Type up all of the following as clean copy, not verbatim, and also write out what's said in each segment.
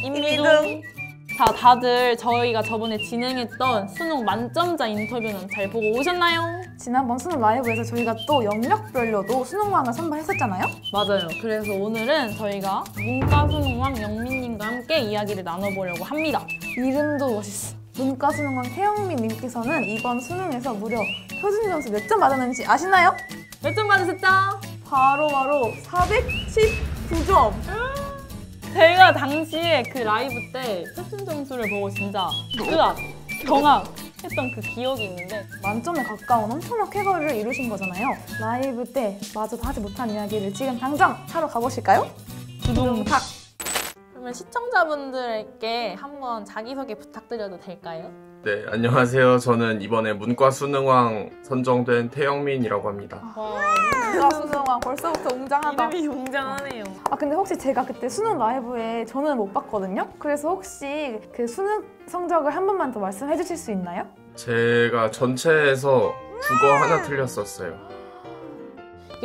임미둥. 자, 다들 저희가 저번에 진행했던 수능 만점자 인터뷰는 잘 보고 오셨나요? 지난번 수능 라이브에서 저희가 또 영역별로도 수능왕을 선발했었잖아요? 맞아요. 그래서 오늘은 저희가 문과 수능왕 영민님과 함께 이야기를 나눠보려고 합니다. 이름도 멋있어. 문과 수능왕 태영민 님께서는 이번 수능에서 무려 표준 점수 몇 점 받았는지 아시나요? 몇 점 받으셨죠? 바로 419점! 제가 당시에 그 라이브 때 표준 점수를 보고 진짜 으악, 경악 했던 그 기억이 있는데 만점에 가까운 엄청난 쾌거를 이루신 거잖아요. 라이브 때 마저도 하지 못한 이야기를 지금 당장 하러 가보실까요? 두둥탁! 그러면 시청자분들께 한번 자기소개 부탁드려도 될까요? 네, 안녕하세요. 저는 이번에 문과 수능왕 선정된 태영민이라고 합니다. 문과 수능왕 벌써부터 웅장하다. 이름이 웅장하네요. 근데 혹시 제가 그때 수능 라이브에 저는 못 봤거든요? 그래서 혹시 그 수능 성적을 한 번만 더 말씀해 주실 수 있나요? 제가 전체에서 국어 하나 틀렸었어요.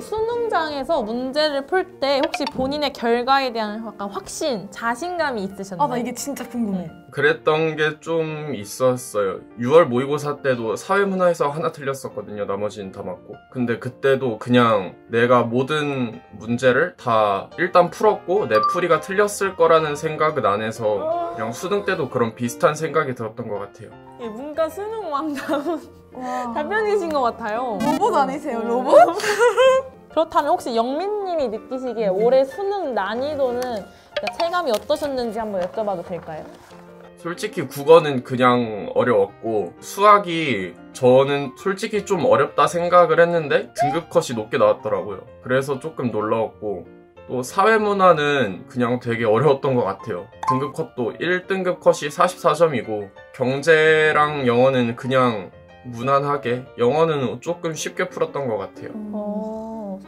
수능장에서 문제를 풀 때 혹시 본인의 결과에 대한 약간 확신, 자신감이 있으셨나요? 나 이게 진짜 궁금해. 그랬던 게 좀 있었어요. 6월 모의고사 때도 사회문화에서 하나 틀렸었거든요. 나머지는 다 맞고. 근데 그때도 그냥 내가 모든 문제를 다 일단 풀었고 내 풀이가 틀렸을 거라는 생각은 안 해서 그냥 수능 때도 그런 비슷한 생각이 들었던 것 같아요. 문과 수능 왕다운 답변이신 것 같아요. 로봇 아니세요, 로봇? 그렇다면 혹시 영민님이 느끼시기에 올해 수능 난이도는 체감이 어떠셨는지 한번 여쭤봐도 될까요? 솔직히 국어는 그냥 어려웠고 수학이 저는 솔직히 좀 어렵다 생각을 했는데 등급 컷이 높게 나왔더라고요. 그래서 조금 놀라웠고 또 사회문화는 그냥 되게 어려웠던 것 같아요. 등급 컷도 1등급 컷이 44점이고 경제랑 영어는 그냥 무난하게 영어는 조금 쉽게 풀었던 것 같아요.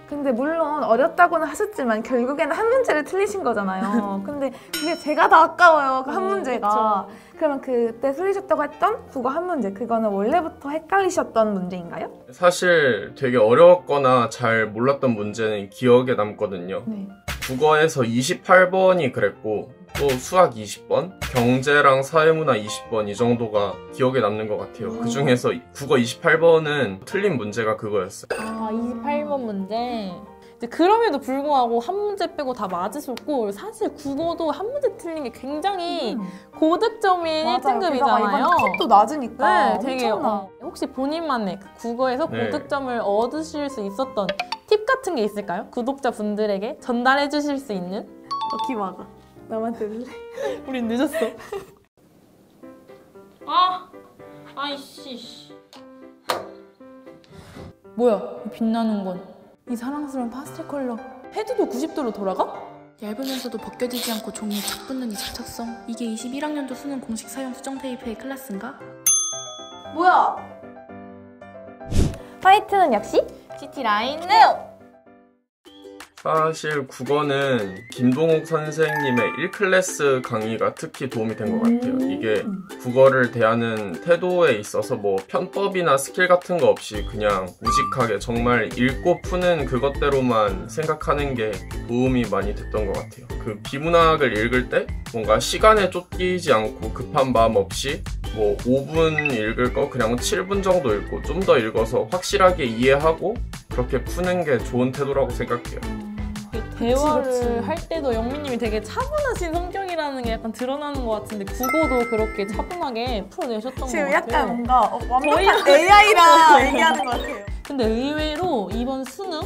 근데 물론 어렵다고는 하셨지만 결국에는 한 문제를 틀리신 거잖아요. 근데 그게 제가 더 아까워요, 그 한 문제가. 그쵸. 그러면 그때 틀리셨다고 했던 국어 한 문제, 그거는 원래부터 헷갈리셨던 문제인가요? 사실 되게 어려웠거나 잘 몰랐던 문제는 기억에 남거든요. 네. 국어에서 28번이 그랬고 또 수학 20번, 경제랑 사회문화 20번 이 정도가 기억에 남는 것 같아요. 그 중에서 국어 28번은 틀린 문제가 그거였어요. 28번 문제. 이제 그럼에도 불구하고 한 문제 빼고 다 맞으셨고 사실 국어도 한 문제 틀린 게 굉장히 고득점인 1등급이잖아요. 이번 컷도 낮으니까 네, 되게 엄청나. 혹시 본인만의 그 국어에서 네. 고득점을 얻으실 수 있었던 팁 같은 게 있을까요? 구독자분들에게 전달해 주실 수 있는? 귀 막아. 나만 들을래? 우린 늦었어. 아이씨. 뭐야, 이 빛나는 건. 이 사랑스러운 파스텔 컬러. 헤드도 90도로 돌아가? 얇으면서도 벗겨지지 않고 종이에 착 붙는 이 착착성. 이게 21학년도 수능 공식 사용 수정 테이프의 클래스인가? 뭐야? 화이트는 역시 GT 라인 네오! 사실 국어는 김동욱 선생님의 1클래스 강의가 특히 도움이 된 것 같아요. 이게 국어를 대하는 태도에 있어서 뭐 편법이나 스킬 같은 거 없이 그냥 무식하게 정말 읽고 푸는 그것대로만 생각하는 게 도움이 많이 됐던 것 같아요. 그 비문학을 읽을 때 뭔가 시간에 쫓기지 않고 급한 마음 없이 뭐 5분 읽을 거 그냥 7분 정도 읽고 좀 더 읽어서 확실하게 이해하고 그렇게 푸는 게 좋은 태도라고 생각해요. 대화를 그치. 할 때도 영민님이 되게 차분하신 성격이라는 게 약간 드러나는 것 같은데 국어도 그렇게 차분하게 풀어내셨던 것 지금 같아요. 약간 뭔가 완벽한 저희랑- AI랑 얘기하는 것 같아요. 근데 의외로 이번 수능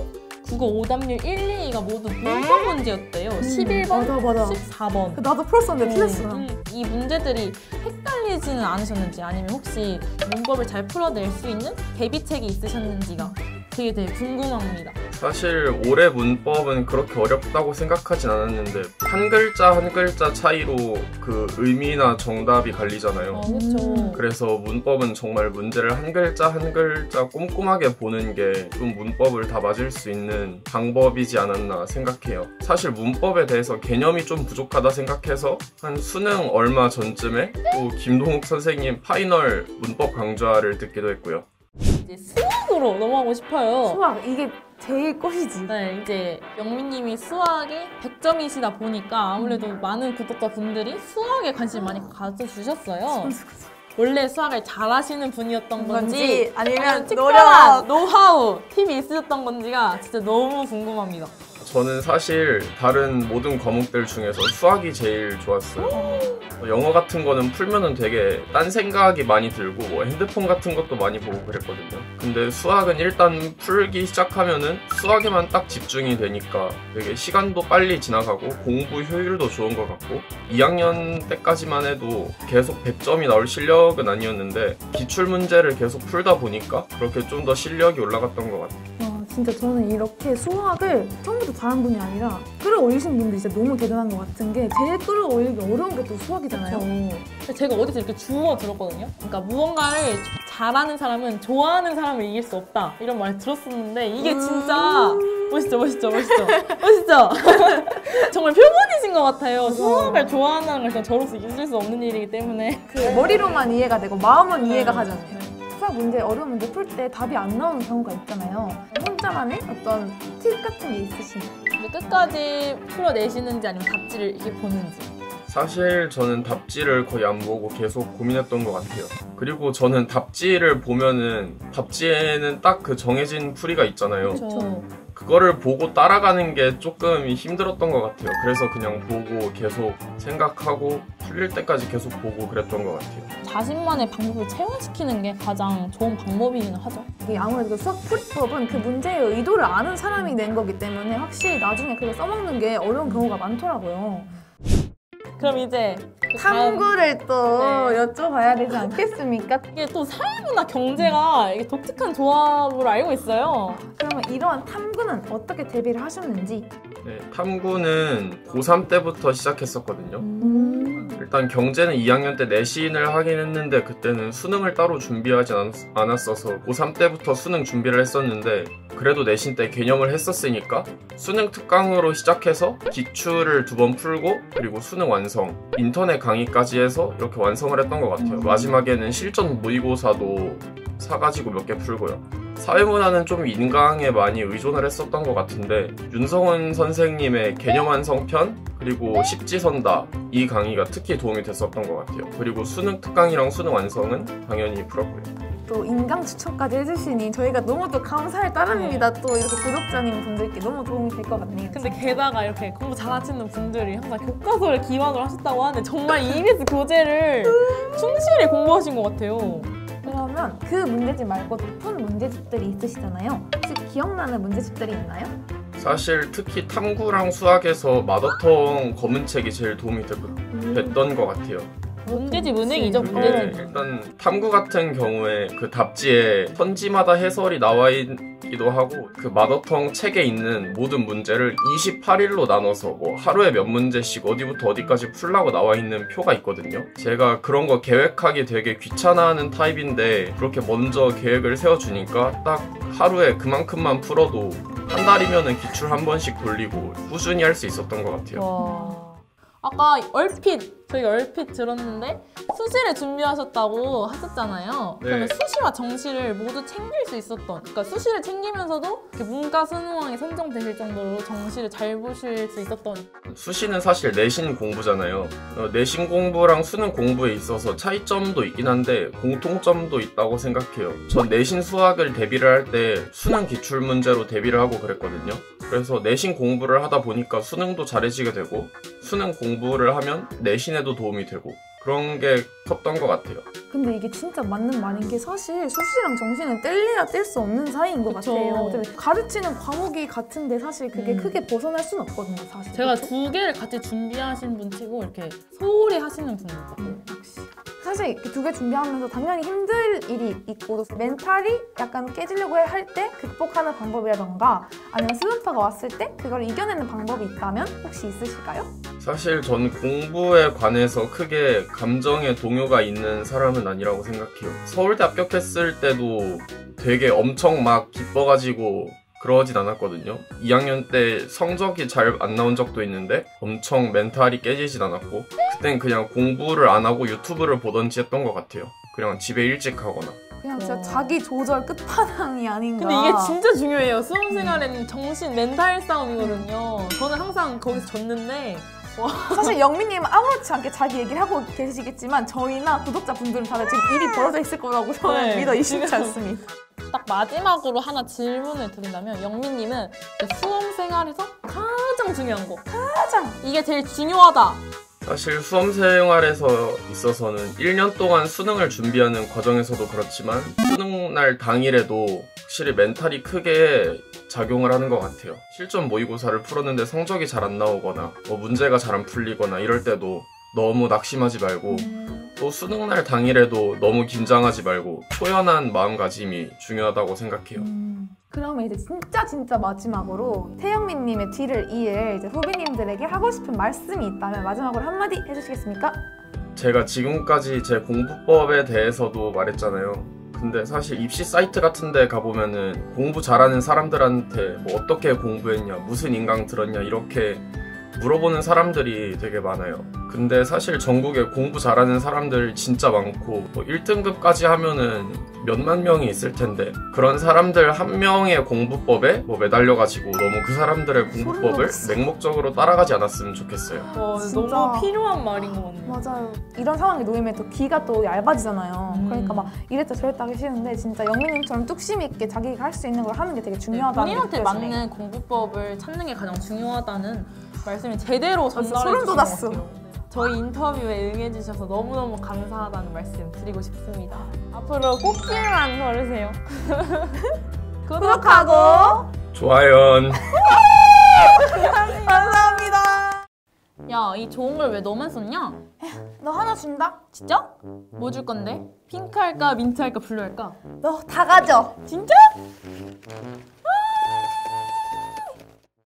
국어 오답률 1, 2가 모두 문법 문제였대요. 11번, 맞아. 14번. 나도 풀었었는데 틀렸어. 이 문제들이 헷갈리지는 않으셨는지 아니면 혹시 문법을 잘 풀어낼 수 있는 대비책이 있으셨는지가 되게 궁금합니다. 사실 올해 문법은 그렇게 어렵다고 생각하진 않았는데 한 글자 한 글자 차이로 그 의미나 정답이 갈리잖아요. 그렇죠. 그래서 문법은 정말 문제를 한 글자 한 글자 꼼꼼하게 보는 게 좀 문법을 다 맞을 수 있는 방법이지 않았나 생각해요. 사실 문법에 대해서 개념이 좀 부족하다 생각해서 한 수능 얼마 전쯤에 또 김동욱 선생님 파이널 문법 강좌를 듣기도 했고요. 이제 수학으로 넘어가고 싶어요. 수학 이게 제일 꼴이지. 네, 이제 영민님이 수학에 100점이시다 보니까 아무래도 많은 구독자분들이 수학에 관심 많이 가져주셨어요. 원래 수학을 잘하시는 분이었던 건지 아니면 특별한 노하우, 팁이 있으셨던 건지가 진짜 너무 궁금합니다. 저는 사실 다른 모든 과목들 중에서 수학이 제일 좋았어요. 영어 같은 거는 풀면은 되게 딴 생각이 많이 들고 뭐 핸드폰 같은 것도 많이 보고 그랬거든요. 근데 수학은 일단 풀기 시작하면은 수학에만 딱 집중이 되니까 되게 시간도 빨리 지나가고 공부 효율도 좋은 것 같고 2학년 때까지만 해도 계속 100점이 나올 실력은 아니었는데 기출문제를 계속 풀다 보니까 그렇게 좀 더 실력이 올라갔던 것 같아요. 진짜 저는 이렇게 수학을 처음부터 잘한 분이 아니라 끌어올리신 분들이 진짜 너무 대단한 것 같은 게 제일 끌어올리기 어려운 게 또 수학이잖아요. 제가 어디서 이렇게 주워 들었거든요. 그러니까 무언가를 잘하는 사람은 좋아하는 사람을 이길 수 없다 이런 말 들었었는데 이게 진짜 멋있죠. 정말 표본이신 것 같아요. 수학을 좋아한다는 건 저로서 있을 수 없는 일이기 때문에 그 머리로만 이해가 되고 마음은 이해가 가잖아요. 수학 문제, 어려운 문제 풀 때 답이 안 나오는 경우가 있잖아요. 혼자만의 어떤 팁 같은 게 있으신가요? 근데 끝까지 풀어내시는지 아니면 답지를 이렇게 보는지. 사실 저는 답지를 거의 안 보고 계속 고민했던 것 같아요. 그리고 저는 답지를 보면은 답지에는 딱 그 정해진 풀이가 있잖아요. 그렇죠. 그거를 보고 따라가는 게 조금 힘들었던 것 같아요. 그래서 그냥 보고 계속 생각하고 풀릴 때까지 계속 보고 그랬던 것 같아요. 자신만의 방법을 체화시키는 게 가장 좋은 방법이긴 하죠. 이게 아무래도 수학 풀이법은 그 문제의 의도를 아는 사람이 낸 거기 때문에 확실히 나중에 그걸 써먹는 게 어려운 경우가 많더라고요. 그럼 이제 다음 탐구를 또 여쭤봐야 되지 않겠습니까? 이게 또 사회부나 경제가 이게 독특한 조합으로 알고 있어요. 그러면 이러한 탐구는 어떻게 대비를 하셨는지? 네, 탐구는 고3 때부터 시작했었거든요. 일단 경제는 2학년 때 내신을 하긴 했는데 그때는 수능을 따로 준비하지 않았어서 고3 때부터 수능 준비를 했었는데 그래도 내신 때 개념을 했었으니까 수능 특강으로 시작해서 기출을 2번 풀고 그리고 수능 완성, 인터넷 강의까지 해서 이렇게 완성을 했던 것 같아요. 마지막에는 실전 모의고사도 사가지고 몇 개 풀고요. 사회문화는 좀 인강에 많이 의존을 했었던 것 같은데 윤성훈 선생님의 개념 완성편 그리고 십지선다 이 강의가 특히 도움이 됐었던 것 같아요. 그리고 수능 특강이랑 수능 완성은 당연히 풀었고요. 또 인강 추천까지 해주시니 저희가 너무 또 감사할 따름입니다. 또 이렇게 구독자님 분들께 너무 도움이 될 것 같네요. 근데 게다가 이렇게 공부 잘하시는 분들이 항상 교과서를 기반으로 하셨다고 하는데 정말 EBS 교재를 충실히 공부하신 것 같아요. 그러면 그 문제집 말고도 푼 문제집들이 있으시잖아요. 혹시 기억나는 문제집들이 있나요? 사실 특히 탐구랑 수학에서 마더텅 검은 책이 제일 도움이 됐던 것 같아요. 문제집 은행이죠, 그게 문제집. 일단 탐구 같은 경우에 그 답지에 선지마다 해설이 나와 있기도 하고 그 마더텅 책에 있는 모든 문제를 28일로 나눠서 뭐 하루에 몇 문제씩 어디부터 어디까지 풀라고 나와 있는 표가 있거든요. 제가 그런 거 계획하기 되게 귀찮아하는 타입인데 그렇게 먼저 계획을 세워주니까 딱 하루에 그만큼만 풀어도 한 달이면은 기출 한 번씩 돌리고 꾸준히 할 수 있었던 것 같아요. 와. 아까 저희가 얼핏 들었는데 수시를 준비하셨다고 하셨잖아요. 네. 그러면 수시와 정시를 모두 챙길 수 있었던, 그러니까 수시를 챙기면서도 이렇게 문과 수능왕에 선정되실 정도로 정시를 잘 보실 수 있었던. 수시는 사실 내신 공부잖아요. 내신 공부랑 수능 공부에 있어서 차이점도 있긴 한데 공통점도 있다고 생각해요. 전 내신 수학을 대비를 할 때 수능 기출 문제로 대비를 하고 그랬거든요. 그래서 내신 공부를 하다 보니까 수능도 잘해지게 되고 수능 공부를 하면 내신에도 도움이 되고 그런 게 컸던 것 같아요. 근데 이게 진짜 맞는 말인 게 사실 수시랑 정시는 뗄래야 뗄 수 없는 사이인 것 그쵸. 같아요. 어차피 가르치는 과목이 같은데 사실 그게 크게 벗어날 수는 없거든요, 사실. 제가 그쵸? 2개를 같이 준비하신 분 치고 이렇게 소홀히 하시는 분 같아요. 역시. 사실 그 2개 준비하면서 당연히 힘들 일이 있고 멘탈이 약간 깨지려고 할 때 극복하는 방법이라던가 아니면 슬럼프가 왔을 때 그걸 이겨내는 방법이 있다면 혹시 있으실까요? 사실 전 공부에 관해서 크게 감정의 동요가 있는 사람은 아니라고 생각해요. 서울대 합격했을 때도 되게 엄청 막 기뻐가지고 그러진 않았거든요. 2학년 때 성적이 잘 안 나온 적도 있는데 엄청 멘탈이 깨지진 않았고 그땐 그냥 공부를 안 하고 유튜브를 보던지 했던 것 같아요. 그냥 집에 일찍 가거나. 그냥 진짜 와. 자기 조절 끝판왕이 아닌가. 근데 이게 진짜 중요해요. 수험생활에는 정신, 멘탈 싸움이거든요. 저는 항상 거기서 졌는데 사실 영민님은 아무렇지 않게 자기 얘기를 하고 계시겠지만 저희나 구독자분들은 다들 지금 일이 벌어져 있을 거라고 저는 네, 믿어 의심치 지금. 않습니다. 딱 마지막으로 하나 질문을 드린다면 영민님은 수험생활에서 가장 중요한 거 가장 이게 제일 중요하다. 사실 수험 생활에서 있어서는 1년 동안 수능을 준비하는 과정에서도 그렇지만 수능 날 당일에도 확실히 멘탈이 크게 작용을 하는 것 같아요. 실전 모의고사를 풀었는데 성적이 잘 안 나오거나 뭐 문제가 잘 안 풀리거나 이럴 때도 너무 낙심하지 말고 또 수능 날 당일에도 너무 긴장하지 말고 초연한 마음가짐이 중요하다고 생각해요. 그러면 이제 진짜 마지막으로 태영민님의 뒤를 이을 이제 후배님들에게 하고 싶은 말씀이 있다면 마지막으로 한마디 해주시겠습니까? 제가 지금까지 제 공부법에 대해서도 말했잖아요. 근데 사실 입시 사이트 같은 데 가보면은 공부 잘하는 사람들한테 뭐 어떻게 공부했냐, 무슨 인강 들었냐 이렇게 물어보는 사람들이 되게 많아요. 근데 사실 전국에 공부 잘하는 사람들 진짜 많고 뭐 1등급까지 하면은 몇만 명이 있을 텐데 그런 사람들 한 명의 공부법에 뭐 매달려가지고 너무 그 사람들의 공부법을 맹목적으로 따라가지 않았으면 좋겠어요. 진짜. 너무 필요한 말인 것 같네요. 맞아요. 이런 상황에 놓이면 또 귀가 또 얇아지잖아요. 그러니까 막 이랬다 저랬다 하기 싫은데 진짜 영민님처럼 뚝심 있게 자기가 할 수 있는 걸 하는 게 되게 중요하다는 게 본인한테 느껴지네. 맞는 공부법을 찾는 게 가장 중요하다는 말씀이 제대로 전달해 소름 주신 것 돋았어. 같아요. 저희 인터뷰에 응해주셔서 너무너무 감사하다는 말씀 드리고 싶습니다. 앞으로 꽃길만 걸으세요. 구독하고 좋아요. 감사합니다. 야, 이 좋은 걸 왜 너만 썼냐? 너 하나 준다? 진짜? 뭐 줄 건데? 핑크 할까, 민트 할까, 블루 할까? 너 다 가져. 진짜?